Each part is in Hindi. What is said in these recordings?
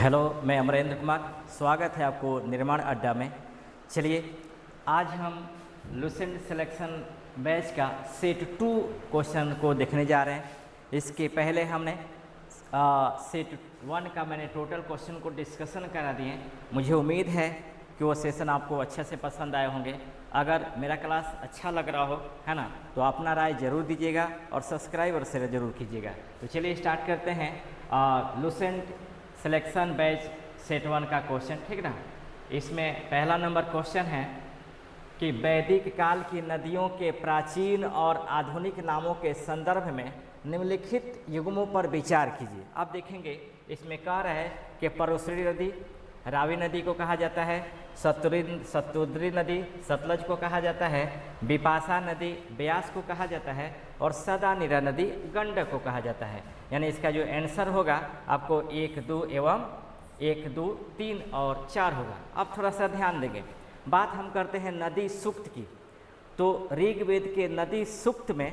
हेलो, मैं अमरेंद्र कुमार। स्वागत है आपको निर्माण अड्डा में। चलिए, आज हम लुसेंट सिलेक्शन बैच का सेट 2 क्वेश्चन को देखने जा रहे हैं। इसके पहले हमने सेट 1 का मैंने टोटल क्वेश्चन को डिस्कशन करा दिए। मुझे उम्मीद है कि वो सेशन आपको अच्छे से पसंद आए होंगे। अगर मेरा क्लास अच्छा लग रहा हो, है ना, तो अपना राय ज़रूर दीजिएगा और सब्सक्राइब और शेयर ज़रूर कीजिएगा। तो चलिए स्टार्ट करते हैं लुसेंट सिलेक्शन बैच सेट 1 का क्वेश्चन, ठीक ना। इसमें पहला नंबर क्वेश्चन है कि वैदिक काल की नदियों के प्राचीन और आधुनिक नामों के संदर्भ में निम्नलिखित युग्मों पर विचार कीजिए। आप देखेंगे इसमें कह रहा है कि परोसरी नदी रावी नदी को कहा जाता है, सतुद्री नदी सतलज को कहा जाता है, बिपाशा नदी ब्यास को कहा जाता है और सदानीरा नदी गंडक को कहा जाता है। यानी इसका जो आंसर होगा आपको 1, 2 एवं 1, 2, 3 और 4 होगा। अब थोड़ा सा ध्यान देंगे। बात हम करते हैं नदी सूक्त की। तो ऋग्वेद के नदी सूक्त में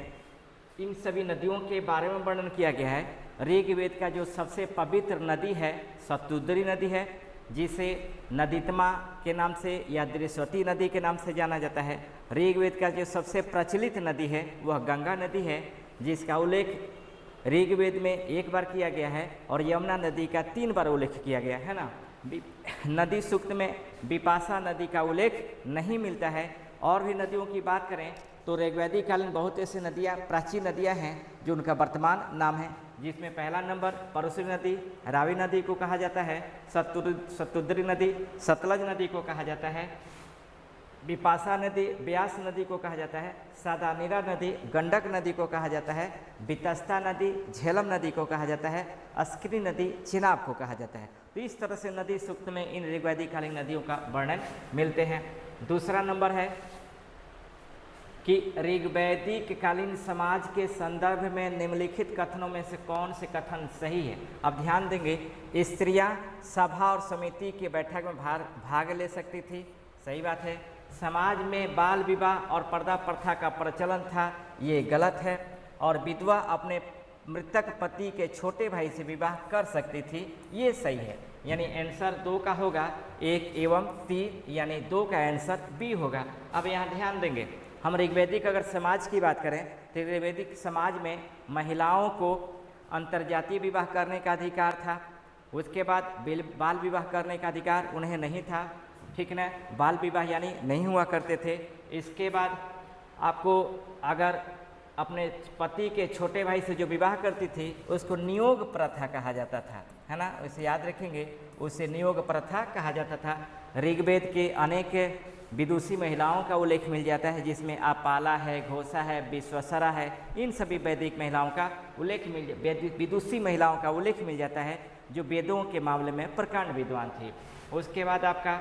इन सभी नदियों के बारे में वर्णन किया गया है। ऋग्वेद का जो सबसे पवित्र नदी है सतुद्री नदी है, जिसे नदीतमा के नाम से या दृश्वती नदी के नाम से जाना जाता है। ऋग्वेद का जो सबसे प्रचलित नदी है वह गंगा नदी है, जिसका उल्लेख ऋग्वेद में 1 बार किया गया है और यमुना नदी का 3 बार उल्लेख किया गया है ना। नदी सूक्त में बिपाशा नदी का उल्लेख नहीं मिलता है। और भी नदियों की बात करें तो ऋग्वैदिक कालीन बहुत ऐसी नदियाँ प्राचीन नदियाँ हैं जो उनका वर्तमान नाम है, जिसमें पहला नंबर परोसरी नदी रावी नदी को कहा जाता है, सतुद्री नदी सतलज नदी को कहा जाता है, बिपाशा नदी ब्यास नदी को कहा जाता है, सदानीरा नदी गंडक नदी को कहा जाता है, बितस्ता नदी झेलम नदी को कहा जाता है, अस्किरी नदी चिनाब को कहा जाता है। तो इस तरह से नदी सूक्त में इन ऋग्वैदिक कालीन नदियों का वर्णन मिलते हैं। दूसरा नंबर है कि ऋग्वैदिक कालीन समाज के संदर्भ में निम्नलिखित कथनों में से कौन से कथन सही है। अब ध्यान देंगे, स्त्रियां सभा और समिति की बैठक में भाग ले सकती थी, सही बात है। समाज में बाल विवाह और पर्दा प्रथा का प्रचलन था, ये गलत है। और विधवा अपने मृतक पति के छोटे भाई से विवाह कर सकती थी, ये सही है। यानी आंसर 2 का होगा 1 एवं 3, यानी 2 का आंसर बी होगा। अब यहाँ ध्यान देंगे, हम ऋग्वैदिक अगर समाज की बात करें तो ऋग्वैदिक समाज में महिलाओं को अंतर्जातीय विवाह करने का अधिकार था। उसके बाद बाल विवाह करने का अधिकार उन्हें नहीं था, ठीक ना। बाल विवाह यानी नहीं हुआ करते थे। इसके बाद आपको अगर अपने पति के छोटे भाई से जो विवाह करती थी उसको नियोग प्रथा कहा जाता था, है ना। उसे याद रखेंगे, उसे नियोग प्रथा कहा जाता था। ऋग्वेद के अनेक विदुषी महिलाओं का उल्लेख मिल जाता है, जिसमें अपाला है, घोषा है, विश्वसरा है। इन सभी वैदिक महिलाओं का उल्लेख विदुषी महिलाओं का उल्लेख मिल जाता है जो वेदों के मामले में प्रकांड विद्वान थी। उसके बाद आपका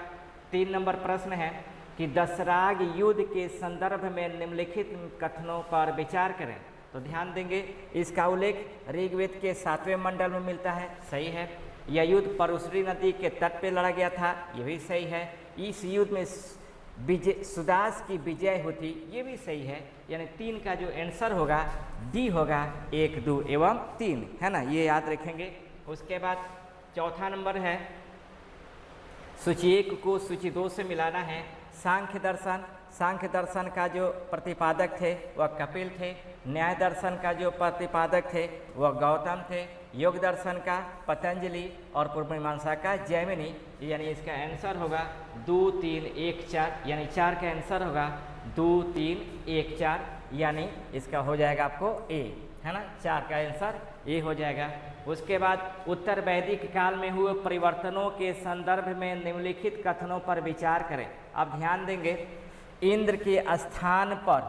3 नंबर प्रश्न है कि दशराग युद्ध के संदर्भ में निम्नलिखित कथनों पर विचार करें। तो ध्यान देंगे, इसका उल्लेख ऋग्वेद के 7वें मंडल में मिलता है, सही है। यह युद्ध परोसरी नदी के तट पे लड़ा गया था, यह भी सही है। इस युद्ध में सुदास की विजय होती, ये भी सही है। यानी 3 का जो आंसर होगा डी होगा 1, 2 एवं 3, है ना, ये याद रखेंगे। उसके बाद चौथा नंबर है सूची 1 को सूची 2 से मिलाना है। सांख्य दर्शन का जो प्रतिपादक थे वह कपिल थे, न्याय दर्शन का जो प्रतिपादक थे वह गौतम थे, योग दर्शन का पतंजलि और पूर्व मीमांसा का जैमिनी। यानी इसका आंसर होगा 2, 3, 1, 4, यानी 4 का आंसर होगा 2, 3, 1, 4, यानी इसका हो जाएगा आपको ए, है ना। 4 का आंसर ए हो जाएगा। उसके बाद उत्तर वैदिक काल में हुए परिवर्तनों के संदर्भ में निम्नलिखित कथनों पर विचार करें। अब ध्यान देंगे, इंद्र के स्थान पर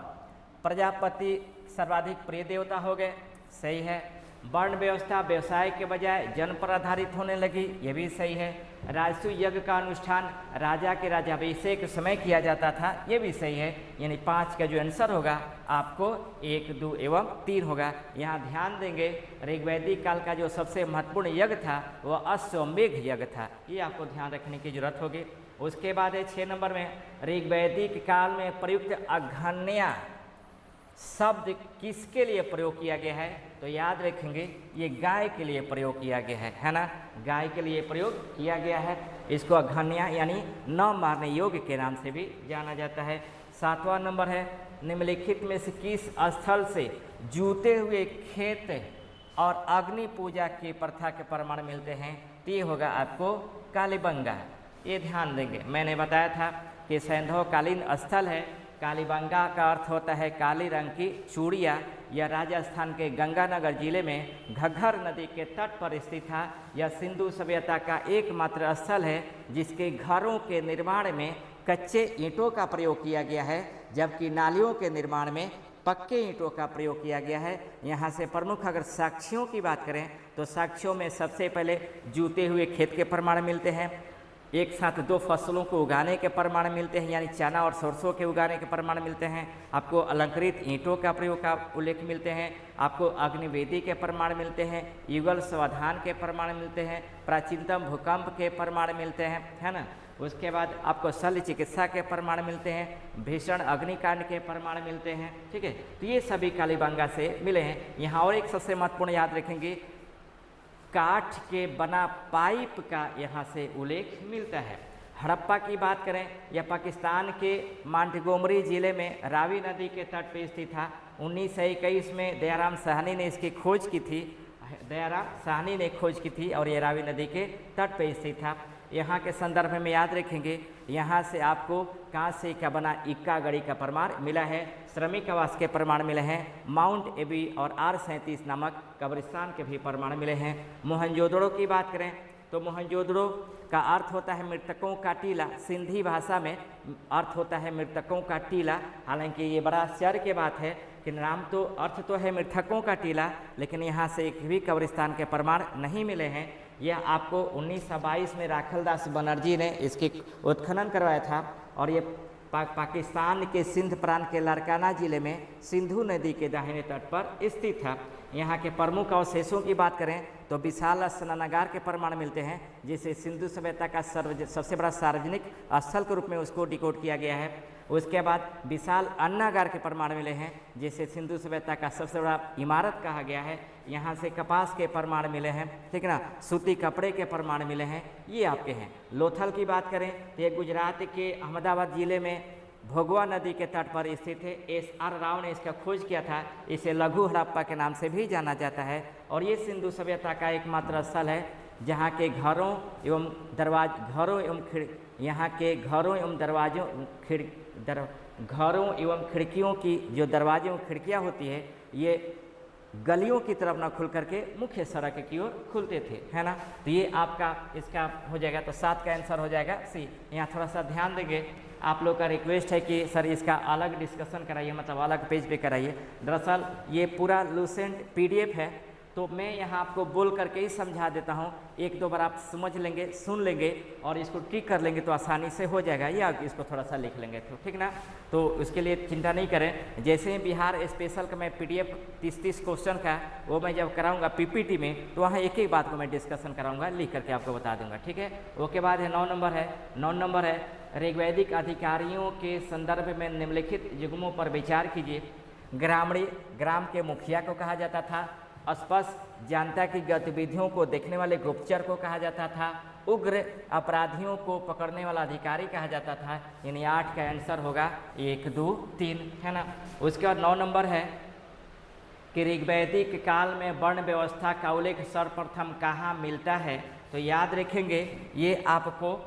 प्रजापति सर्वाधिक प्रिय देवता हो गए, सही है। वर्ण व्यवस्था व्यवसाय के बजाय जन पर आधारित होने लगी, ये भी सही है। राजसु यज्ञ का अनुष्ठान राजा के राज्याभिषेक समय किया जाता था, ये भी सही है। यानी 5 का जो आंसर होगा आपको 1, 2 एवं 3 होगा। यहाँ ध्यान देंगे, ऋग्वैदिक काल का जो सबसे महत्वपूर्ण यज्ञ था वह अश्वमेघ यज्ञ था, ये आपको ध्यान रखने की जरूरत होगी। उसके बाद है 6 नंबर में ऋग्वैदिक काल में प्रयुक्त अघन्या शब्द किसके लिए प्रयोग किया गया है? तो याद रखेंगे ये गाय के लिए प्रयोग किया गया है ना, गाय के लिए प्रयोग किया गया है। इसको अघन्या यानी न मारने योग्य के नाम से भी जाना जाता है। 7वां नंबर है, निम्नलिखित में से किस स्थल से जूते हुए खेत और अग्नि पूजा की प्रथा के प्रमाण मिलते हैं? तो ये होगा आपको कालीबंगा। ये ध्यान देंगे, मैंने बताया था कि सैंधवकालीन स्थल है। कालीबंगा का अर्थ होता है काली रंग की चूड़िया। यह राजस्थान के गंगानगर जिले में घग्गर नदी के तट पर स्थित था। यह सिंधु सभ्यता का एकमात्र स्थल है जिसके घरों के निर्माण में कच्चे ईंटों का प्रयोग किया गया है, जबकि नालियों के निर्माण में पक्के ईंटों का प्रयोग किया गया है। यहाँ से प्रमुख अगर साक्ष्यों की बात करें तो साक्ष्यों में सबसे पहले जूते हुए खेत के प्रमाण मिलते हैं, एक साथ 2 फसलों को उगाने के प्रमाण मिलते हैं यानी चना और सरसों के उगाने के प्रमाण मिलते हैं, आपको अलंकृत ईंटों का प्रयोग का उल्लेख मिलते हैं, आपको अग्निवेदी के प्रमाण मिलते हैं, युगल समाधान के प्रमाण मिलते हैं, प्राचीनतम भूकंप के प्रमाण मिलते हैं, है ना। उसके बाद आपको शल्य चिकित्सा के प्रमाण मिलते हैं, भीषण अग्निकांड के प्रमाण मिलते हैं, ठीक है। तो ये सभी कालीबंगा से मिले हैं। यहाँ और एक सबसे महत्वपूर्ण याद रखेंगे, काठ के बना पाइप का यहाँ से उल्लेख मिलता है। हड़प्पा की बात करें, यह पाकिस्तान के मांटगोमरी जिले में रावी नदी के तट पर स्थित था। 1921 में दयाराम साहनी ने इसकी खोज की थी, दयाराम साहनी ने खोज की थी और ये रावी नदी के तट पर स्थित था। यहाँ के संदर्भ में याद रखेंगे, यहाँ से आपको कांसे का बना इक्का गढ़ी का प्रमाण मिला है, श्रमिक आवास के प्रमाण मिले हैं, माउंट एबी और R37 नामक कब्रिस्तान के भी प्रमाण मिले हैं। मोहनजोदड़ो की बात करें तो मोहनजोदड़ो का अर्थ होता है मृतकों का टीला। सिंधी भाषा में अर्थ होता है मृतकों का टीला। हालांकि ये बड़ा आश्चर्य की बात है कि नाम तो अर्थ तो है मृतकों का टीला, लेकिन यहाँ से एक भी कब्रिस्तान के प्रमाण नहीं मिले हैं। यह आपको 1922 में राखलदास बनर्जी ने इसकी उत्खनन करवाया था और ये पाकिस्तान के सिंध प्रांत के लारकाना जिले में सिंधु नदी के दाहिने तट पर स्थित था। यहाँ के प्रमुख अवशेषों की बात करें तो विशाल स्नानागार के प्रमाण मिलते हैं, जिसे सिंधु सभ्यता का सबसे बड़ा सार्वजनिक स्थल के रूप में उसको डिकोड किया गया है। उसके बाद विशाल अन्नागार के प्रमाण मिले हैं, जिसे सिंधु सभ्यता का सबसे बड़ा इमारत कहा गया है। यहाँ से कपास के प्रमाण मिले हैं, ठीक ना, सूती कपड़े के प्रमाण मिले हैं, ये आपके हैं। लोथल की बात करें तो ये गुजरात के अहमदाबाद जिले में भोगवा नदी के तट पर स्थित है। SR राव ने इसका खोज किया था। इसे लघु हड़प्पा के नाम से भी जाना जाता है और ये सिंधु सभ्यता का एकमात्र स्थल है जहाँ के घरों एवं घरों एवं खिड़कियों की जो दरवाजे एवं खिड़कियाँ होती है ये गलियों की तरफ ना खुल करके मुख्य सड़क की ओर खुलते थे, है ना। तो ये आपका इसका हो जाएगा, तो 7 का आंसर हो जाएगा सी। यहाँ थोड़ा सा ध्यान देंगे, आप लोग का रिक्वेस्ट है कि सर इसका अलग डिस्कशन कराइए, मतलब अलग पेज पे कराइए। दरअसल ये पूरा लूसेंट PDF है, तो मैं यहाँ आपको बोल करके ही समझा देता हूँ। 1-2 बार आप समझ लेंगे, सुन लेंगे और इसको टिक कर लेंगे तो आसानी से हो जाएगा, या इसको थोड़ा सा लिख लेंगे तो ठीक ना। तो उसके लिए चिंता नहीं करें। जैसे ही बिहार स्पेशल का मैं PDF 30 क्वेश्चन का वो मैं जब कराऊंगा PPT में, तो वहाँ एक एक बात को मैं डिस्कशन कराऊंगा, लिख करके आपको बता दूंगा, ठीक है। उसके बाद है 9 नंबर है ऋग्वैदिक अधिकारियों के संदर्भ में निम्नलिखित युग्मों पर विचार कीजिए। ग्राम के मुखिया को कहा जाता था। स्पष्ट जनता की गतिविधियों को देखने वाले गुप्तचर को कहा जाता था। उग्र अपराधियों को पकड़ने वाला अधिकारी कहा जाता था। यानी 8 का आंसर होगा 1, 2, 3, है ना। उसके बाद 9 नंबर है कि ऋग्वैदिक काल में वर्ण व्यवस्था का उल्लेख सर्वप्रथम कहाँ मिलता है? तो याद रखेंगे ये आपको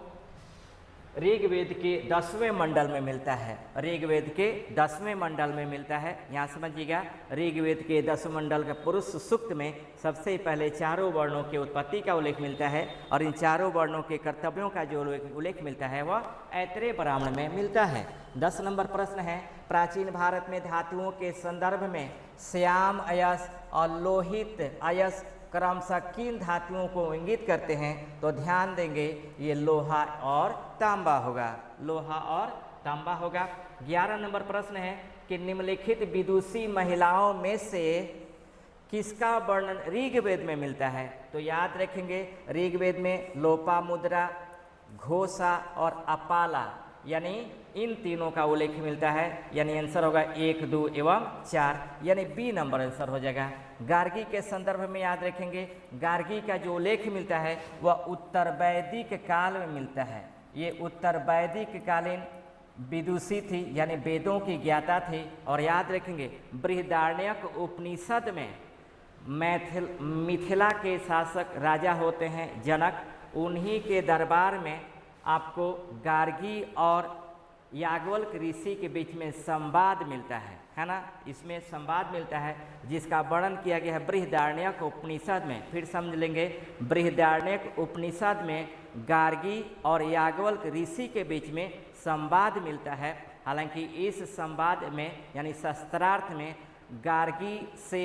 ऋग्वेद के 10वें मंडल में मिलता है। ऋग्वेद के 10वें मंडल में मिलता है। यहाँ समझिएगा, ऋग्वेद के 10वें मंडल के पुरुष सूक्त में सबसे पहले 4 वर्णों की उत्पत्ति का उल्लेख मिलता है और इन 4 वर्णों के कर्तव्यों का जो उल्लेख मिलता है वह ऐत्रेय ब्राह्मण में मिलता है। 10 नंबर प्रश्न है, प्राचीन भारत में धातुओं के संदर्भ में श्याम अयस और लोहित अयस क्रमशः किन धातुओं को इंगित करते हैं? तो ध्यान देंगे ये लोहा और तांबा होगा, लोहा और तांबा होगा। 11 नंबर प्रश्न है कि निम्नलिखित विदुषी महिलाओं में से किसका वर्णन ऋग्वेद में मिलता है? तो याद रखेंगे ऋग्वेद में लोपामुद्रा, घोषा और अपाला यानी इन तीनों का उल्लेख मिलता है, यानी आंसर होगा 1, 2 एवं 4, यानी बी नंबर आंसर हो जाएगा। गार्गी के संदर्भ में याद रखेंगे, गार्गी का जो उल्लेख मिलता है वह उत्तर वैदिक काल में मिलता है। ये उत्तर वैदिक कालीन विदुषी थी, यानी वेदों की ज्ञाता थी। और याद रखेंगे बृहदारण्यक उपनिषद में मिथिला के शासक राजा होते हैं जनक, उन्हीं के दरबार में आपको गार्गी और याज्ञवल्क ऋषि के बीच में संवाद मिलता है ना। इसमें संवाद मिलता है जिसका वर्णन किया गया है बृहदारण्यक उपनिषद में। फिर समझ लेंगे, बृहदारण्यक उपनिषद में गार्गी और याज्ञवल्क ऋषि के बीच में संवाद मिलता है। हालांकि इस संवाद में यानी शस्त्रार्थ में गार्गी से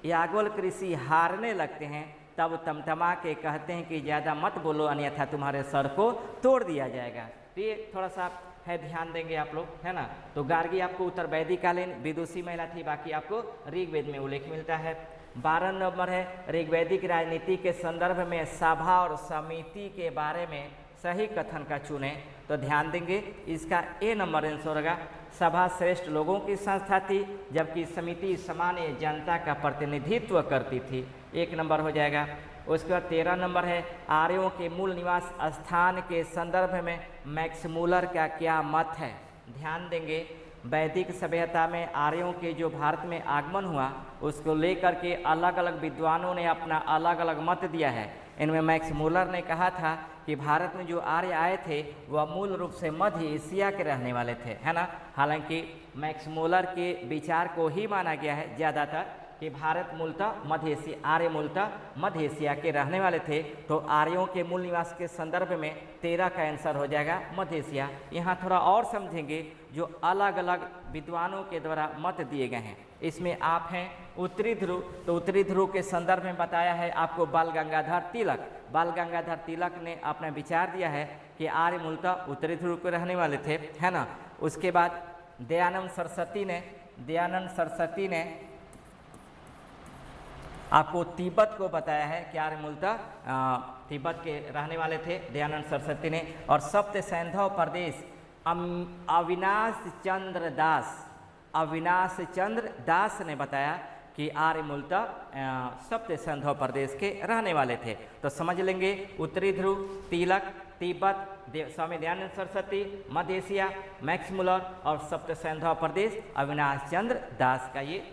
याज्ञवल्क ऋषि हारने लगते हैं, तब तमतमा के कहते हैं कि ज़्यादा मत बोलो अन्यथा तुम्हारे सर को तोड़ दिया जाएगा। तो ये थोड़ा सा है, ध्यान देंगे आप लोग, है ना। तो गार्गी आपको उत्तर वैदिकालीन विदुषी महिला थी, बाकी आपको ऋग्वेद में उल्लेख मिलता है। 12 नंबर है, ऋग्वैदिक राजनीति के संदर्भ में सभा और समिति के बारे में सही कथन का चुने। तो ध्यान देंगे, इसका ए नंबर आंसर होगा। सभा श्रेष्ठ लोगों की संस्था थी, जबकि समिति सामान्य जनता का प्रतिनिधित्व करती थी, 1 नंबर हो जाएगा। उसके बाद 13 नंबर है, आर्यों के मूल निवास स्थान के संदर्भ में मैक्स मूलर का क्या मत है। ध्यान देंगे, वैदिक सभ्यता में आर्यों के जो भारत में आगमन हुआ उसको लेकर के अलग अलग विद्वानों ने अपना अलग अलग मत दिया है। इनमें मैक्स मूलर ने कहा था कि भारत में जो आर्य आए थे वह मूल रूप से मध्य एशिया के रहने वाले थे, है ना। हालांकि मैक्स मूलर के विचार को ही माना गया है ज़्यादातर कि भारत मूलतः मध्य एशिया, आर्य मूलतः मध्य एशिया के रहने वाले थे। तो आर्यों के मूल निवास के संदर्भ में 13 का आंसर हो जाएगा मध्य एशिया। यहाँ थोड़ा और समझेंगे, जो अलग अलग विद्वानों के द्वारा मत दिए गए हैं। इसमें आप हैं उत्तरी ध्रुव, तो उत्तरी ध्रुव के संदर्भ में बताया है आपको बाल गंगाधर तिलक। बाल गंगाधर तिलक ने अपना विचार दिया है कि आर्य मूलतः उत्तरी ध्रुव के रहने वाले थे, है ना। उसके बाद दयानंद सरस्वती ने आपको तिब्बत को बताया है कि आर्य मूलतः तिब्बत के रहने वाले थे, दयानंद सरस्वती ने। और सप्त सैंधव प्रदेश अविनाश चंद्र दास ने बताया कि आर्य मूलतः सप्त सैंधव प्रदेश के रहने वाले थे। तो समझ लेंगे, उत्तरी ध्रुव, तिलक, तिब्बत, स्वामी दयानंद सरस्वती, मध्य एशिया, मैक्स मूलर और सप्त सैंधव प्रदेश अविनाश चंद्र दास का ये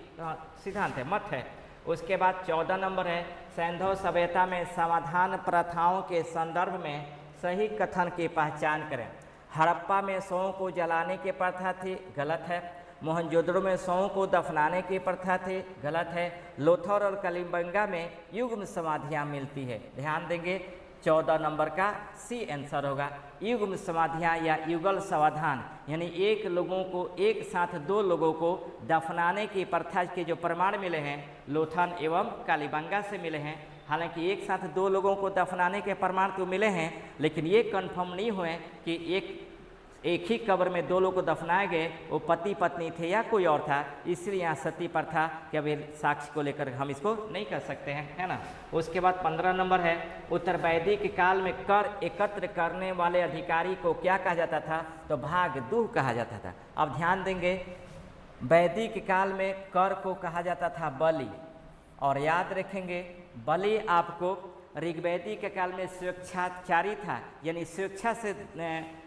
सिद्धांत है, मत है। उसके बाद 14 नंबर है, सैंधव सभ्यता में समाधान प्रथाओं के संदर्भ में सही कथन की पहचान करें। हड़प्पा में शवों को जलाने की प्रथा थी, गलत है। मोहनजोदड़ो में शवों को दफनाने की प्रथा थी, गलत है। लोथर और कलिंबंगा में युग्म समाधियाँ मिलती है, ध्यान देंगे। 14 नंबर का सी आंसर होगा। युग्म समाधियाँ या युगल समाधान, यानी एक साथ दो लोगों को दफनाने की प्रथा के जो प्रमाण मिले हैं लोथन एवं कालीबंगा से मिले हैं। हालांकि एक साथ दो लोगों को दफनाने के प्रमाण तो मिले हैं, लेकिन ये कंफर्म नहीं हुए कि एक ही कब्र में दो लोग को दफनाए गए, वो पति पत्नी थे या कोई और था। इसलिए यहाँ सती प्रथा के अभी साक्ष्य को लेकर हम इसको नहीं कर सकते हैं, है ना। उसके बाद 15 नंबर है, उत्तर वैदिक काल में कर एकत्र करने वाले अधिकारी को क्या कहा जाता था, तो भागदूह कहा जाता था। अब ध्यान देंगे, वैदिक काल में कर को कहा जाता था बलि, और याद रखेंगे बलि आपको ऋग्वैदिक काल में स्वेच्छाचारी था, यानी स्वेच्छा से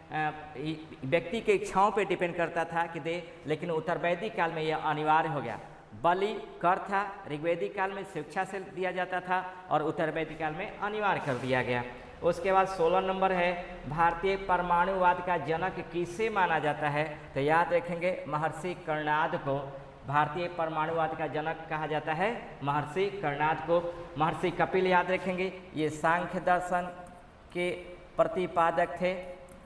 व्यक्ति के इच्छाओं पे डिपेंड करता था कि दे, लेकिन उत्तर वैदिक काल में यह अनिवार्य हो गया। बलि कर था, ऋग्वैदिक काल में स्वेच्छा से दिया जाता था और उत्तर वैदिक काल में अनिवार्य कर दिया गया। उसके बाद 16 नंबर है, भारतीय परमाणुवाद का जनक किसे माना जाता है, तो याद रखेंगे महर्षि कर्णाद को भारतीय परमाणुवाद का जनक कहा जाता है, महर्षि कर्णाद को। महर्षि कपिल याद रखेंगे, ये सांख्य दर्शन के प्रतिपादक थे।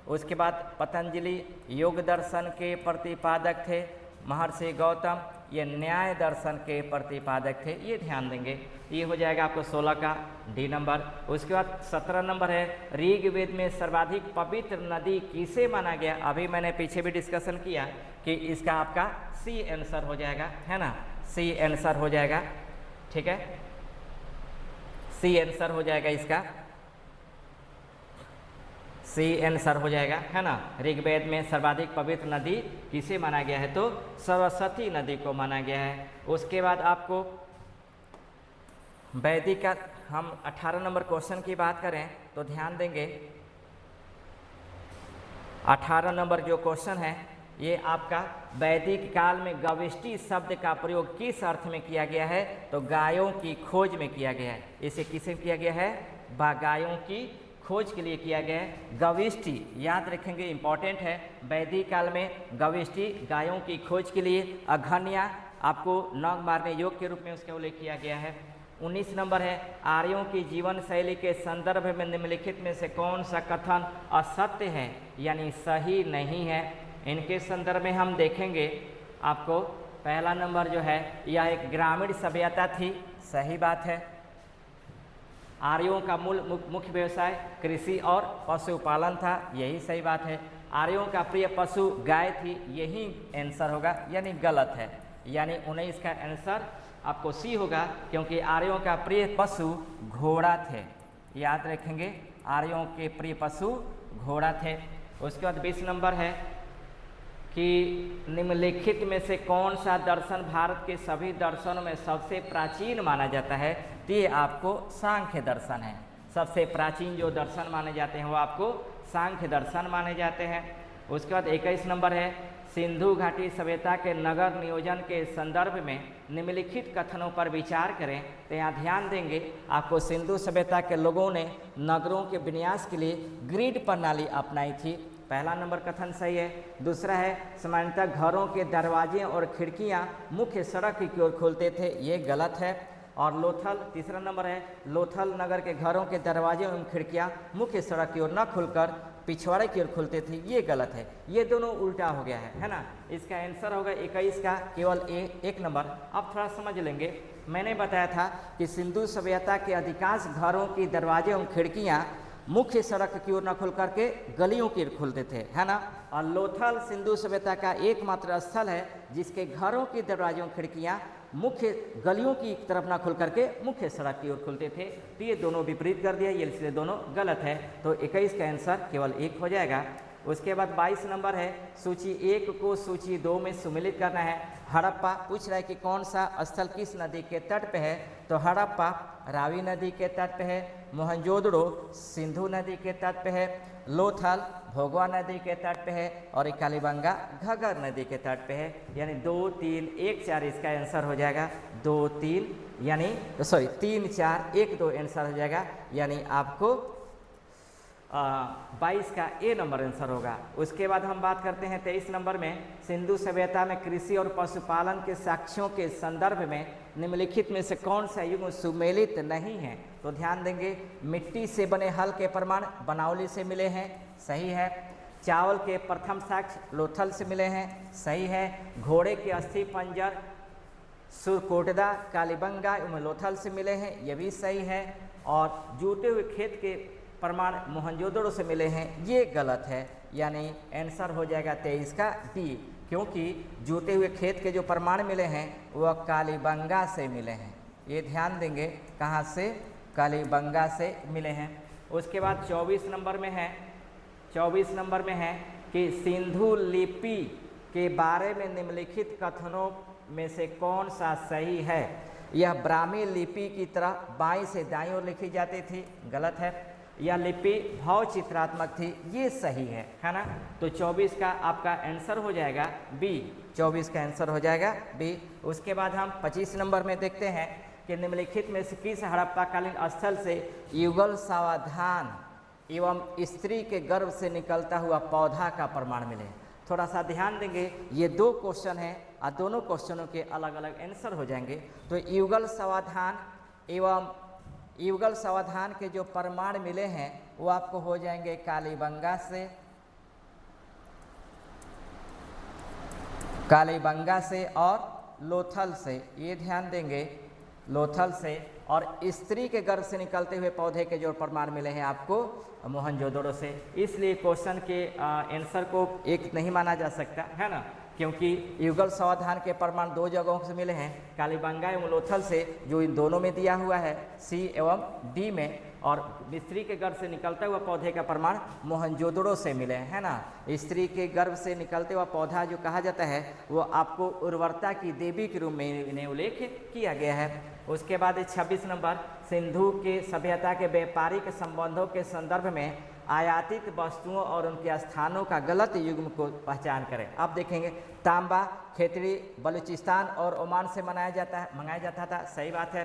उसके बाद पतंजलि योग दर्शन के प्रतिपादक थे। महर्षि गौतम ये न्याय दर्शन के प्रतिपादक थे, ये ध्यान देंगे। ये हो जाएगा आपको 16 का डी नंबर। उसके बाद 17 नंबर है, ऋग्वेद में सर्वाधिक पवित्र नदी किसे माना गया। अभी मैंने पीछे भी डिस्कशन किया कि इसका आपका सी आंसर हो जाएगा, है ना, सी आंसर हो जाएगा, ठीक है, सी आंसर हो जाएगा इसका। सी आंसर हो जाएगा, है ना। ऋग्वेद में सर्वाधिक पवित्र नदी किसे माना गया है, तो सरस्वती नदी को माना गया है। उसके बाद आपको वैदिक का हम 18 नंबर क्वेश्चन की बात करें तो ध्यान देंगे 18 नंबर जो क्वेश्चन है ये आपका वैदिक काल में गविष्टि शब्द का प्रयोग किस अर्थ में किया गया है, तो गायों की खोज में किया गया है। इसे किसे किया गया है, गायों की खोज के लिए किया गया है। गविष्टि याद रखेंगे, इंपॉर्टेंट है। वैदिक काल में गविष्टि गायों की खोज के लिए अघन्या आपको नग मारने योग के रूप में उसका उल्लेख किया गया है। 19 नंबर है आर्यों की जीवन शैली के संदर्भ में निम्नलिखित में से कौन सा कथन असत्य है यानी सही नहीं है। इनके संदर्भ में हम देखेंगे आपको पहला नंबर जो है यह एक ग्रामीण सभ्यता थी, सही बात है। आर्यों का मूल मुख्य व्यवसाय कृषि और पशुपालन था, यही सही बात है। आर्यों का प्रिय पशु गाय थी, यही आंसर होगा, यानी गलत है। यानी 19 का आंसर आपको सी होगा, क्योंकि आर्यों का प्रिय पशु घोड़ा थे। याद रखेंगे आर्यों के प्रिय पशु घोड़ा थे। उसके बाद 20 नंबर है कि निम्नलिखित में से कौन सा दर्शन भारत के सभी दर्शनों में सबसे प्राचीन माना जाता है, तो ये आपको सांख्य दर्शन है। सबसे प्राचीन जो दर्शन माने जाते हैं वो आपको सांख्य दर्शन माने जाते हैं। उसके बाद 21 नंबर है सिंधु घाटी सभ्यता के नगर नियोजन के संदर्भ में निम्नलिखित कथनों पर विचार करें। तो यहाँ ध्यान देंगे आपको सिंधु सभ्यता के लोगों ने नगरों के विन्यास के लिए ग्रिड प्रणाली अपनाई थी, पहला नंबर कथन सही है। दूसरा है सामान्यतः घरों के दरवाजे और खिड़कियां मुख्य सड़क की ओर खुलते थे, ये गलत है। और लोथल तीसरा नंबर है लोथल नगर के घरों के दरवाजे एवं खिड़कियां मुख्य सड़क की ओर न खुलकर पिछवाड़े की ओर खुलते थे, ये गलत है। ये दोनों उल्टा हो गया है ना। इसका आंसर होगा 21 का केवल एक नंबर। अब थोड़ा समझ लेंगे, मैंने बताया था कि सिंधु सभ्यता के अधिकांश घरों की दरवाजे एवं खिड़कियाँ मुख्य सड़क की ओर न खुल करके गलियों की ओर खुलते थे, है ना। और लोथल सिंधु सभ्यता का एकमात्र स्थल है जिसके घरों की दरवाजों खिड़कियां मुख्य गलियों की तरफ न खुल करके मुख्य सड़क की ओर खुलते थे। तो ये दोनों विपरीत कर दिया, ये इसलिए दोनों गलत है। तो 21 का आंसर केवल 1 हो जाएगा। उसके बाद 22 नंबर है सूची 1 को सूची 2 में सम्मिलित करना है। हड़प्पा पूछ रहा है कि कौन सा स्थल किस नदी के तट पे है, तो हड़प्पा रावी नदी के तट पे है, मोहनजोदड़ो सिंधु नदी के तट पे है, लोथल भोगवा नदी के तट पे है और कालीबंगा घग्गर नदी के तट पे है। यानी 2, 3, 1, 4 इसका आंसर हो जाएगा। 2, 3 यानी 3, 4, 1, 2 आंसर हो जाएगा। यानी आपको 22 का ए नंबर आंसर होगा। उसके बाद हम बात करते हैं 23 नंबर में सिंधु सभ्यता में कृषि और पशुपालन के साक्ष्यों के संदर्भ में निम्नलिखित में से कौन सा युग सुमेलित नहीं है, तो ध्यान देंगे मिट्टी से बने हल के प्रमाण बनावली से मिले हैं, सही है। चावल के प्रथम साक्ष्य लोथल से मिले हैं, सही है। घोड़े के अस्थि पंजर सुरकोटदा कालीबंगा एवं लोथल से मिले हैं, ये भी सही है। और जूते हुए खेत के प्रमाण मोहनजोदड़ो से मिले हैं, ये गलत है। यानी आंसर हो जाएगा 23 का डी, क्योंकि जूते हुए खेत के जो प्रमाण मिले हैं वह कालीबंगा से मिले हैं। ये ध्यान देंगे कहाँ से, कालीबंगा से मिले हैं। उसके बाद 24 नंबर में है 24 नंबर में है कि सिंधु लिपि के बारे में निम्नलिखित कथनों में से कौन सा सही है। यह ब्राह्मी लिपि की तरह बाईं से दाईं ओर लिखी जाती थी, गलत है। यह लिपि भाव चित्रात्मक थी, ये सही है ना। तो 24 का आपका आंसर हो जाएगा बी, 24 का आंसर हो जाएगा बी। उसके बाद हम 25 नंबर में देखते हैं कि निम्नलिखित में से किस हड़प्पाकालीन स्थल से युगल सावधान एवं स्त्री के गर्भ से निकलता हुआ पौधा का प्रमाण मिले। थोड़ा सा ध्यान देंगे, ये 2 क्वेश्चन हैं और दोनों क्वेश्चनों के अलग अलग आंसर हो जाएंगे। तो युगल सावधान एवं युगल सावधान के जो प्रमाण मिले हैं वो आपको हो जाएंगे कालीबंगा से और लोथल से। ये ध्यान देंगे लोथल से। और स्त्री के गर्भ से निकलते हुए पौधे के जो प्रमाण मिले हैं आपको मोहनजोदड़ो से। इसलिए क्वेश्चन के आंसर को एक नहीं माना जा सकता, है ना, क्योंकि युगल सावधान के प्रमाण दो जगहों से मिले हैं, कालीबंगा एवं लोथल से, जो इन दोनों में दिया हुआ है सी एवं डी में, और स्त्री के गर्भ से निकलता हुआ पौधे का प्रमाण मोहनजोदड़ो से मिले, है ना। स्त्री के गर्भ से निकलते हुआ पौधा जो कहा जाता है वो आपको उर्वरता की देवी के रूप में इन्हें उल्लेख किया गया है। उसके बाद 26 नंबर, सिंधु के सभ्यता के व्यापारिक संबंधों के संदर्भ में आयातित वस्तुओं और उनके स्थानों का गलत युग्म को पहचान करें। अब देखेंगे, तांबा खेतड़ी बलूचिस्तान और ओमान से मंगाया जाता था, सही बात है।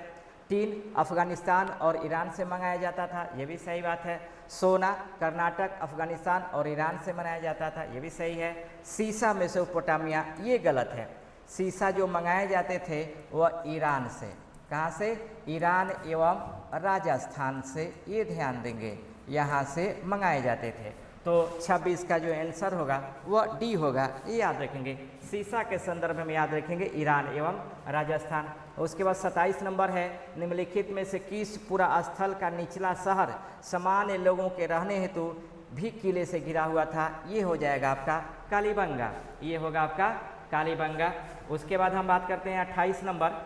टीन अफगानिस्तान और ईरान से मंगाया जाता था, ये भी सही बात है। सोना कर्नाटक अफगानिस्तान और ईरान से मंगाया जाता था, ये भी सही है। सीसा मेसोपोटामिया, ये गलत है। सीसा जो मंगाए जाते थे वह ईरान से, कहाँ से? ईरान एवं राजस्थान से, ये ध्यान देंगे, यहाँ से मंगाए जाते थे। तो 26 का जो आंसर होगा वह डी होगा, ये याद रखेंगे। सीसा के संदर्भ में याद रखेंगे ईरान एवं राजस्थान। उसके बाद 27 नंबर है, निम्नलिखित में से किस पूरा स्थल का निचला शहर सामान्य लोगों के रहने हेतु भी किले से घिरा हुआ था? ये हो जाएगा आपका कालीबंगा, ये होगा आपका कालीबंगा। उसके बाद हम बात करते हैं 28 नंबर,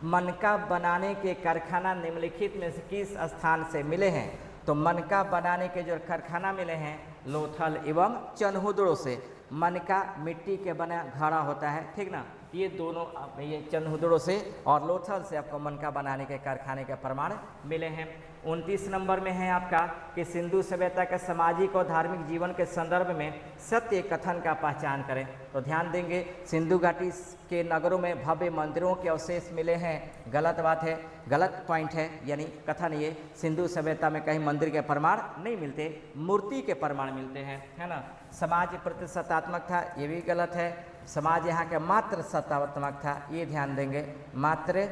मनका बनाने के कारखाना निम्नलिखित में से किस स्थान से मिले हैं? तो मनका बनाने के जो कारखाना मिले हैं लोथल एवं चनहुदड़ो से। मनका मिट्टी के बना घड़ा होता है, ठीक ना, ये दोनों ये चनहुदड़ो से और लोथल से आपको मनका बनाने के कारखाने के प्रमाण मिले हैं। 29 नंबर में है आपका कि सिंधु सभ्यता के सामाजिक और धार्मिक जीवन के संदर्भ में सत्य कथन का पहचान करें। तो ध्यान देंगे, सिंधु घाटी के नगरों में भव्य मंदिरों के अवशेष मिले हैं, गलत बात है, गलत पॉइंट है, यानी कथन ये सिंधु सभ्यता में कहीं मंदिर के प्रमाण नहीं मिलते, मूर्ति के प्रमाण मिलते हैं, है ना। समाज प्रतिशतात्मक था, ये भी गलत है। समाज यहाँ के मात्र सत्तात्मक था, ये ध्यान देंगे, मात्र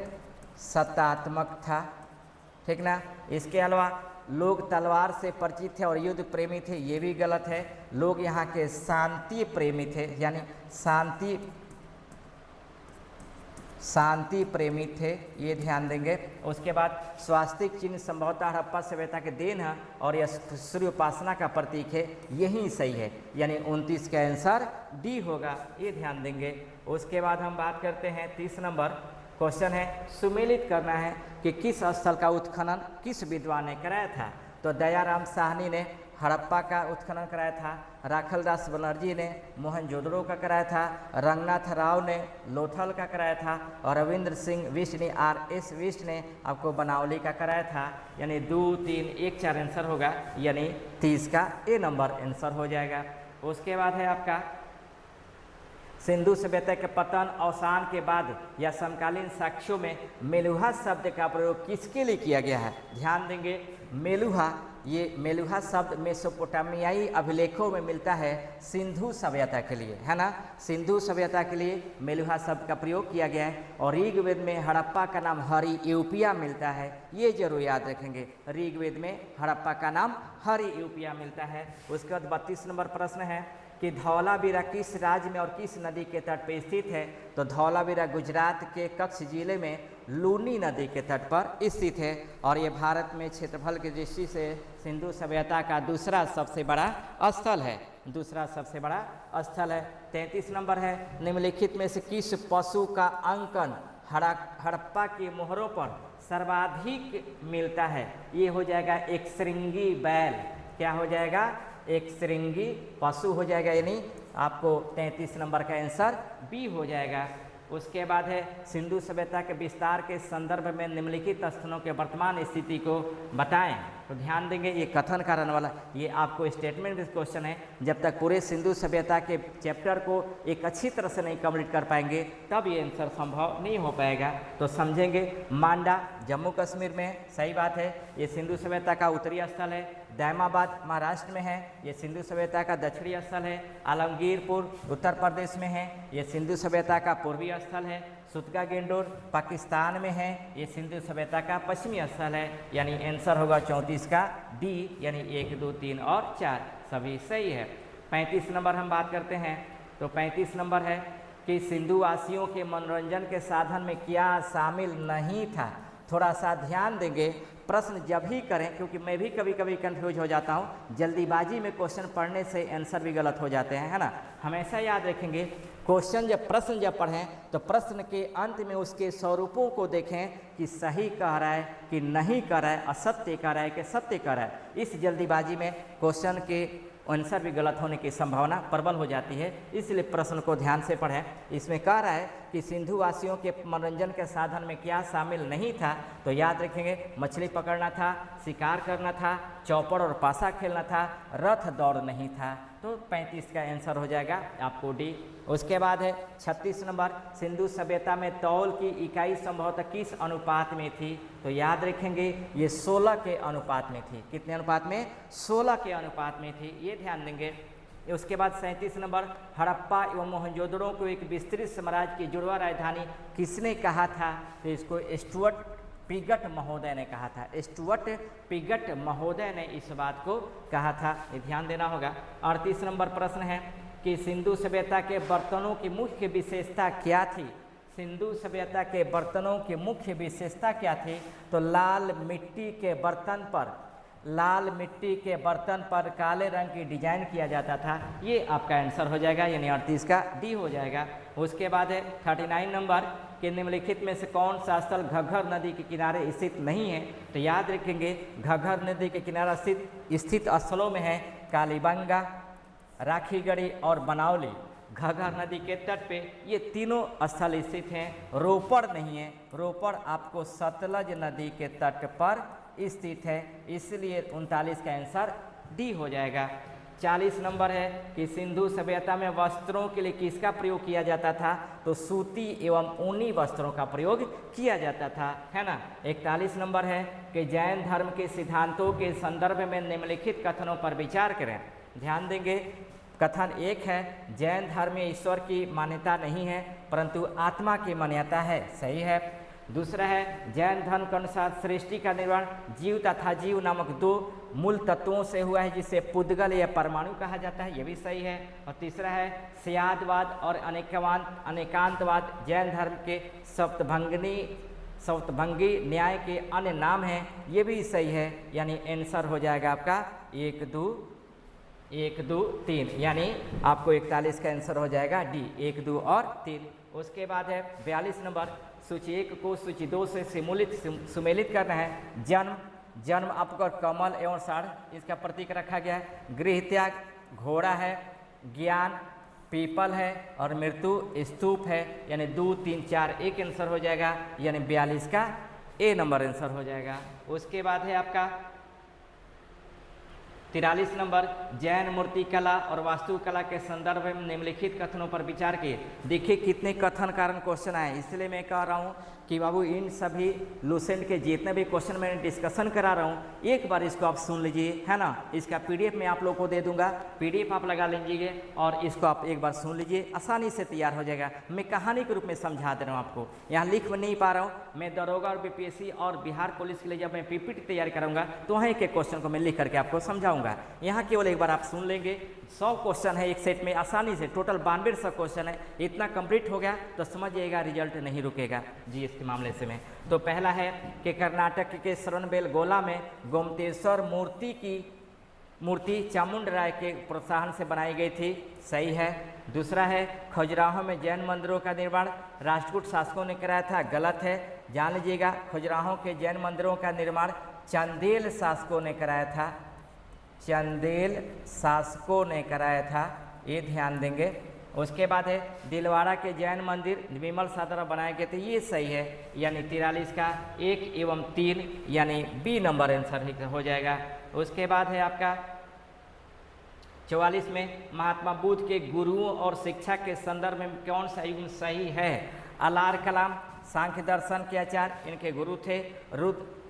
सत्तात्मक था, ठीक ना। इसके अलावा लोग तलवार से परिचित थे और युद्ध प्रेमी थे, ये भी गलत है। लोग यहाँ के शांति प्रेमी थे, यानी शांति प्रेमी थे, ये ध्यान देंगे। उसके बाद स्वास्तिक चिन्ह संभवतः हड़प्पा सभ्यता के देन है और यह सूर्य उपासना का प्रतीक है, यही सही है, यानी 29 का आंसर डी होगा, ये ध्यान देंगे। उसके बाद हम बात करते हैं 30 नंबर क्वेश्चन है, सुमेलित करना है कि किस स्थल का उत्खनन किस विद्वान ने कराया था? तो दयाराम साहनी ने हड़प्पा का उत्खनन कराया था, राखलदास बनर्जी ने मोहनजोदड़ो का कराया था, रंगनाथ राव ने लोथल का कराया था और रविंद्र सिंह विष्ट ने RS विष्ट ने आपको बनावली का कराया था। यानी 2, 3, 1, 4 आंसर होगा, यानी 30 का ए नंबर आंसर हो जाएगा। उसके बाद है आपका सिंधु सभ्यता के पतन अवसान के बाद या समकालीन साक्ष्यों में मेलुहा शब्द का प्रयोग किसके लिए किया गया है? ध्यान देंगे, मेलुहा, ये मेलुहा शब्द मेसोपोटामियाई अभिलेखों में मिलता है सिंधु सभ्यता के लिए, है ना। सिंधु सभ्यता के लिए मेलुहा शब्द का प्रयोग किया गया है। और ऋग्वेद में हड़प्पा का नाम हरियूपिया मिलता है, ये जरूर याद रखेंगे, ऋग्वेद में हड़प्पा का नाम हरियूपिया मिलता है। उसके बाद 32 नंबर प्रश्न है कि धौलावीरा किस राज्य में और किस नदी के तट पर स्थित है? तो धौलावीरा गुजरात के कच्छ जिले में लूनी नदी के तट पर स्थित है और ये भारत में क्षेत्रफल की दृष्टि से सिंधु सभ्यता का दूसरा सबसे बड़ा स्थल है, दूसरा सबसे बड़ा स्थल है। 33 नंबर है, निम्नलिखित में से किस पशु का अंकन हड़प्पा की मोहरों पर सर्वाधिक मिलता है? ये हो जाएगा एक श्रृंगी बैल, क्या हो जाएगा? एक श्रृंगी पशु हो जाएगा, यानी आपको 33 नंबर का आंसर बी हो जाएगा। उसके बाद है सिंधु सभ्यता के विस्तार के संदर्भ में निम्नलिखित स्थलों के वर्तमान स्थिति को बताएं। तो ध्यान देंगे, ये कथन कारण वाला, ये आपको स्टेटमेंट क्वेश्चन है। जब तक पूरे सिंधु सभ्यता के चैप्टर को एक अच्छी तरह से नहीं कंप्लीट कर पाएंगे तब ये आंसर संभव नहीं हो पाएगा। तो समझेंगे, मांडा जम्मू कश्मीर में है, सही बात है, ये सिंधु सभ्यता का उत्तरी स्थल है। दैमाबाद महाराष्ट्र में है, ये सिंधु सभ्यता का दक्षिणी स्थल है। आलमगीरपुर उत्तर प्रदेश में है, ये सिंधु सभ्यता का पूर्वी स्थल है। सुतगा गेंडोर पाकिस्तान में है, ये सिंधु सभ्यता का पश्चिमी स्थल है। यानी आंसर होगा 34 का डी, यानी 1, 2, 3 और 4 सभी सही है। 35 नंबर हम बात करते हैं। तो 35 नंबर है कि सिंधु वासियों के मनोरंजन के साधन में क्या शामिल नहीं था? थोड़ा सा ध्यान देंगे। प्रश्न जब ही करें, क्योंकि मैं भी कभी कभी कंफ्यूज हो जाता हूँ, जल्दीबाजी में क्वेश्चन पढ़ने से आंसर भी गलत हो जाते हैं, है ना। हमेशा याद रखेंगे क्वेश्चन प्रश्न जब पढ़ें तो प्रश्न के अंत में उसके स्वरूपों को देखें कि सही कह रहा है कि नहीं कह रहा है, असत्य कह रहा है कि सत्य कह रहा है। इस जल्दीबाजी में क्वेश्चन के आंसर भी गलत होने की संभावना प्रबल हो जाती है, इसलिए प्रश्न को ध्यान से पढ़ें। इसमें कह रहा है कि सिंधु वासियों के मनोरंजन के साधन में क्या शामिल नहीं था, तो याद रखेंगे मछली पकड़ना था, शिकार करना था, चौपड़ और पासा खेलना था, रथ दौड़ नहीं था। तो 35 का आंसर हो जाएगा आपको डी। उसके बाद है 36 नंबर, सिंधु सभ्यता में तौल की इकाई संभवतः किस अनुपात में थी, तो याद रखेंगे ये 16 के अनुपात में थी। कितने अनुपात में? 16 के अनुपात में थी, ये ध्यान देंगे। उसके बाद 37 नंबर, हड़प्पा एवं मोहनजोदड़ो को एक विस्तृत साम्राज्य की जुड़वा राजधानी किसने कहा था, तो इसको स्टुअर्ट पिगट महोदय ने कहा था। स्टुअर्ट पिगट महोदय ने इस बात को कहा था, ये ध्यान देना होगा। 38 नंबर प्रश्न है कि सिंधु सभ्यता के बर्तनों की मुख्य विशेषता क्या थी। सिंधु सभ्यता के बर्तनों की मुख्य विशेषता क्या थी, तो लाल मिट्टी के बर्तन पर काले रंग की डिजाइन किया जाता था। ये आपका आंसर हो जाएगा, यानी 38 का डी हो जाएगा। उसके बाद है 39 नंबर कि निम्नलिखित में से कौन सा स्थल घग्घर नदी के किनारे स्थित नहीं है, तो याद रखेंगे घग्घर नदी के किनारा स्थित स्थलों में है कालीबंगा, राखीगढ़ी और बनावली। घग्घर नदी के तट पे ये तीनों स्थल स्थित हैं, रोपड़ नहीं है। रोपड़ आपको सतलज नदी के तट पर स्थित है, इसलिए 39 का आंसर डी हो जाएगा। 40 नंबर है कि सिंधु सभ्यता में वस्त्रों के लिए किसका प्रयोग किया जाता था, तो सूती एवं ऊनी वस्त्रों का प्रयोग किया जाता था, है ना। 41 नंबर है कि जैन धर्म के सिद्धांतों के संदर्भ में निम्नलिखित कथनों पर विचार करें। ध्यान देंगे, कथन एक है जैन धर्म में ईश्वर की मान्यता नहीं है परंतु आत्मा की मान्यता है, सही है। दूसरा है जैन धर्म के अनुसार सृष्टि का निर्माण जीव तथा जीव नामक दो मूल तत्वों से हुआ है जिसे पुद्गल या परमाणु कहा जाता है, यह भी सही है। और तीसरा है स्यादवाद और अनेकांतवाद जैन धर्म के सप्तभंगी न्याय के अन्य नाम हैं, ये भी सही है, यानी आंसर हो जाएगा आपका 1, 2, 3, यानी आपको 41 का आंसर हो जाएगा डी, 1, 2 और 3। उसके बाद है 42 नंबर, सूची 1 को सूची 2 से सुमेलित करना है। जन्म आपका कमल एवं साढ़ इसका प्रतीक रखा गया है। गृह त्याग घोड़ा है, ज्ञान पीपल है और मृत्यु स्तूप है, यानी 2, 3, 4 एक आंसर हो जाएगा, यानी 42 का ए नंबर आंसर हो जाएगा। उसके बाद है आपका 43 नंबर, जैन मूर्ति कला और वास्तुकला के संदर्भ में निम्नलिखित कथनों पर विचार किए। देखिए कितने कथन कारण क्वेश्चन आए, इसलिए मैं कह रहा हूँ कि बाबू इन सभी लुसेंट के जितने भी क्वेश्चन मैंने डिस्कशन करा रहा हूँ एक बार इसको आप सुन लीजिए, है ना। इसका पीडीएफ मैं आप लोग को दे दूंगा, पीडीएफ आप लगा लीजिए और इसको आप एक बार सुन लीजिए, आसानी से तैयार हो जाएगा। मैं कहानी के रूप में समझा दे रहा हूँ आपको, यहाँ लिख नहीं पा रहा हूँ। मैं दरोगा और बीपीएससी और बिहार पुलिस के लिए जब मैं पीपीटी तैयार करूँगा तो वहीं के क्वेश्चन को मैं लिख करके आपको समझाऊंगा। यहाँ केवल एक बार आप सुन लेंगे। 100 क्वेश्चन है एक सेट में, आसानी से टोटल 9200 क्वेश्चन है, इतना कंप्लीट हो गया तो समझिएगा रिजल्ट नहीं रुकेगा जी इसके मामले से में। तो पहला है कि कर्नाटक के श्रवणबेलगोला में गोमतेश्वर मूर्ति चामुंड राय के प्रोत्साहन से बनाई गई थी, सही है। दूसरा है खजुराहो में जैन मंदिरों का निर्माण राष्ट्रकूट शासकों ने कराया था, गलत है। जान लीजिएगा खजुराहो के जैन मंदिरों का निर्माण चंदेल शासकों ने कराया था, चंदेल शासकों ने कराया था, ये ध्यान देंगे। उसके बाद है दिलवाड़ा के जैन मंदिर विमल शाह द्वारा बनाए गए थे, ये सही है, यानी 43 का 1 एवं 3 यानी बी नंबर आंसर हो जाएगा। उसके बाद है आपका 44 में महात्मा बुद्ध के गुरुओं और शिक्षा के संदर्भ में कौन सा युग सही है। अलार कलाम सांख्य दर्शन के आचार्य इनके गुरु थे,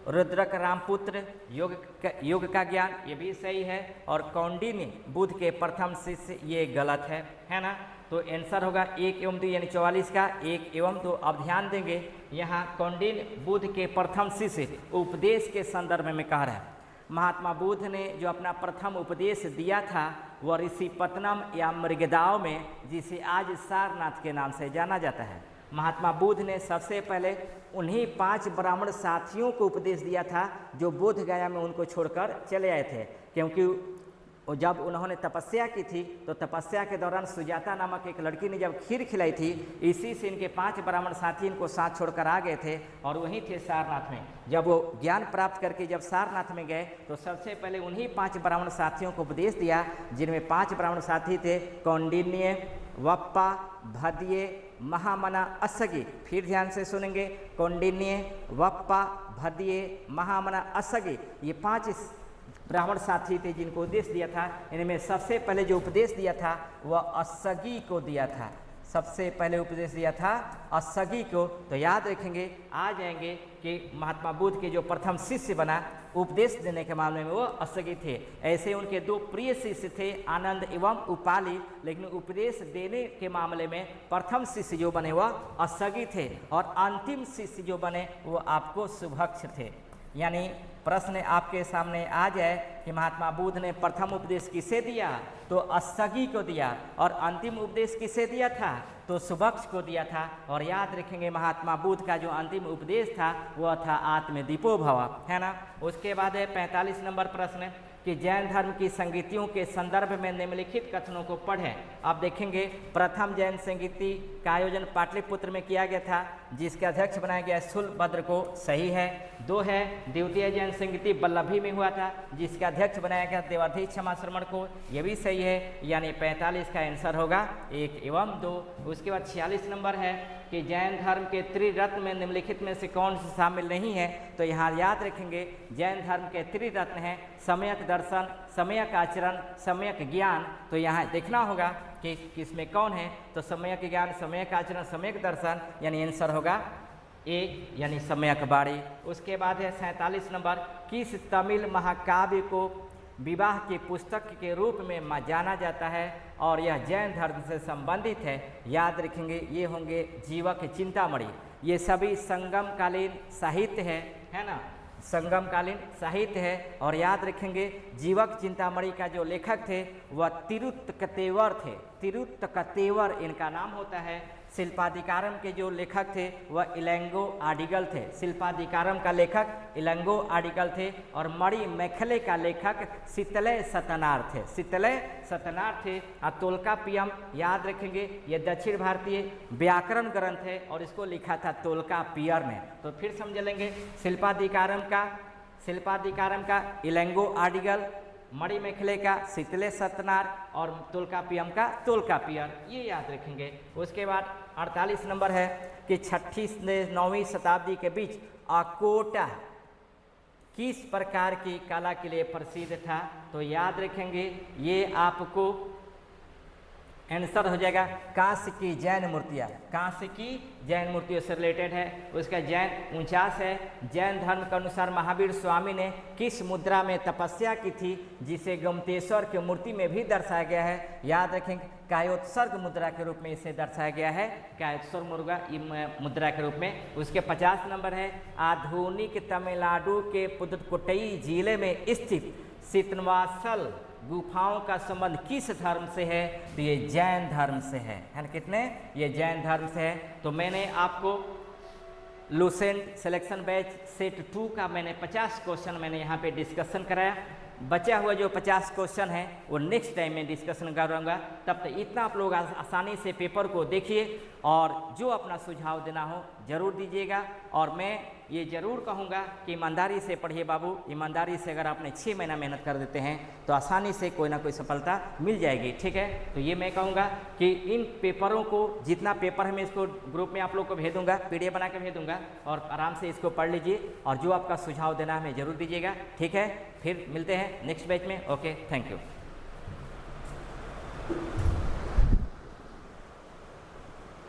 रुद्रक रामपुत्र योग का ज्ञान, ये भी सही है। और कौंडिन्य बुद्ध के प्रथम शिष्य, ये गलत है ना। तो आंसर होगा 1 एवं 2 यानी 44 का 1 एवं 2। अब ध्यान देंगे यहाँ कौंडिन्य बुद्ध के प्रथम शिष्य उपदेश के संदर्भ में कह रहा है। महात्मा बुद्ध ने जो अपना प्रथम उपदेश दिया था वह ऋषिपत्तनम या मृगदाव में, जिसे आज सारनाथ के नाम से जाना जाता है, महात्मा बुद्ध ने सबसे पहले उन्हीं 5 ब्राह्मण साथियों को उपदेश दिया था जो बोध गया में उनको छोड़कर चले आए थे, क्योंकि जब उन्होंने तपस्या की थी तो तपस्या के दौरान सुजाता नामक एक लड़की ने जब खीर खिलाई थी, इसी से इनके 5 ब्राह्मण साथी इनको साथ छोड़कर आ गए थे और वहीं थे सारनाथ में। जब वो ज्ञान प्राप्त करके जब सारनाथ में गए तो सबसे पहले उन्हीं 5 ब्राह्मण साथियों को उपदेश दिया, जिनमें 5 ब्राह्मण साथी थे कौंडिन्य, वप्पा, भद्य, महामना, असगी। फिर ध्यान से सुनेंगे, कौंडिन्य, वप्पा, भद्य, महामना, असगी, ये 5 ब्राह्मण साथी थे जिनको उपदेश दिया था। इनमें सबसे पहले जो उपदेश दिया था वह असगी को दिया था, सबसे पहले उपदेश दिया था असगी को। तो याद रखेंगे, आ जाएंगे कि महात्मा बुद्ध के जो प्रथम शिष्य बना उपदेश देने के मामले में वो असगी थे। ऐसे उनके 2 प्रिय शिष्य थे, आनंद एवं उपाली, लेकिन उपदेश देने के मामले में प्रथम शिष्य जो बने वह असगी थे और अंतिम शिष्य जो बने वो आपको सुभक्ष थे। यानी प्रश्न आपके सामने आ जाए कि महात्मा बुद्ध ने प्रथम उपदेश किसे दिया, तो असगी को दिया, और अंतिम उपदेश किसे दिया था, तो सुभक्ष को दिया था। और याद रखेंगे महात्मा बुद्ध का जो अंतिम उपदेश था वह था आत्मदीपो भव, है ना। उसके बाद है 45 नंबर प्रश्न कि जैन धर्म की संगीतियों के संदर्भ में निम्नलिखित कथनों को पढ़ें। आप देखेंगे प्रथम जैन संगीति का आयोजन पाटलिपुत्र में किया गया था, जिसका अध्यक्ष बनाया गया शूलभद्र को, सही है। 2 है द्वितीय जैन संगीति वल्लभी में हुआ था, जिसका अध्यक्ष बनाया गया देवाधीश क्षमा श्रवण को, यह भी सही है। यानी 45 का आंसर होगा 1 एवं 2। उसके बाद 46 नंबर है कि जैन धर्म के त्रिरत्न में निम्नलिखित में से कौन सा शामिल नहीं है। तो यहाँ याद रखेंगे जैन धर्म के त्रिरत्न हैं सम्यक दर्शन, सम्यक आचरण, सम्यक ज्ञान। तो यहाँ देखना होगा कि किसमें कौन है, तो सम्यक ज्ञान, सम्यक आचरण, सम्यक दर्शन, यानी आंसर होगा 1, यानी सम्यक वाणी। उसके बाद है 47 नंबर, किस तमिल महाकाव्य को विवाह की पुस्तक के रूप में जाना जाता है और यह जैन धर्म से संबंधित है। याद रखेंगे ये होंगे जीवक चिंतामणि। ये सभी संगमकालीन साहित्य है ना, संगमकालीन साहित्य है। और याद रखेंगे जीवक चिंतामणि का जो लेखक थे वह तिरुत्तकतेवर थे, तिरुत्तकतेवर इनका नाम होता है। शिल्पाधिकारम के जो लेखक थे वह इलंगो आडिगल थे, शिल्पाधिकारम का लेखक इलंगो आडिगल थे। और मणि मेखले का लेखक शीतलय सतनार थे, शीतलय सतनार थे। तोल्कापियम याद रखेंगे ये दक्षिण भारतीय व्याकरण ग्रंथ है और इसको लिखा था तोल्कापियर ने। तो फिर समझ लेंगे शिल्पाधिकारम का इलंगो आडिगल, मणि मेखले का शीतले सतनार और तोल्कापियम का तोल्कापियर, ये याद रखेंगे। उसके बाद 48 नंबर है कि 6वीं से 9वीं शताब्दी के बीच अकोटा किस प्रकार की कला के लिए प्रसिद्ध था। तो याद रखेंगे ये आपको आंसर हो जाएगा कांस्य की जैन मूर्तियाँ, कांस्य की जैन मूर्तियों से रिलेटेड है। उसका जैन 49 है, जैन धर्म के अनुसार महावीर स्वामी ने किस मुद्रा में तपस्या की थी जिसे गोमतेश्वर की मूर्ति में भी दर्शाया गया है। याद रखेंगे कायोत्सर्ग मुद्रा के रूप में इसे दर्शाया गया है, कायोत्सर्ग मुद्रा के रूप में। उसके 50 नंबर है, आधुनिक तमिलनाडु के पुदुकोट्टई जिले में स्थित सीतनवासल गुफाओं का संबंध किस धर्म से है, तो ये जैन धर्म से है ना। कितने, ये जैन धर्म से है। तो मैंने आपको लुसेंट सिलेक्शन बैच सेट 2 का मैंने 50 क्वेश्चन मैंने यहाँ पे डिस्कशन कराया। बचा हुआ जो 50 क्वेश्चन है वो नेक्स्ट टाइम में डिस्कशन करूँगा। तब तक इतना आप लोग आसानी से पेपर को देखिए और जो अपना सुझाव देना हो ज़रूर दीजिएगा। और मैं ये ज़रूर कहूँगा कि ईमानदारी से पढ़िए बाबू, ईमानदारी से अगर आपने 6 महीना मेहनत कर देते हैं तो आसानी से कोई ना कोई सफलता मिल जाएगी, ठीक है। तो ये मैं कहूँगा कि इन पेपरों को जितना पेपर है मैं इसको ग्रुप में आप लोग को भेजूँगा, PDF बना के भेजूँगा और आराम से इसको पढ़ लीजिए और जो आपका सुझाव देना है हमें ज़रूर दीजिएगा, ठीक है। फिर मिलते हैं नेक्स्ट बैच में। Okay, thank you.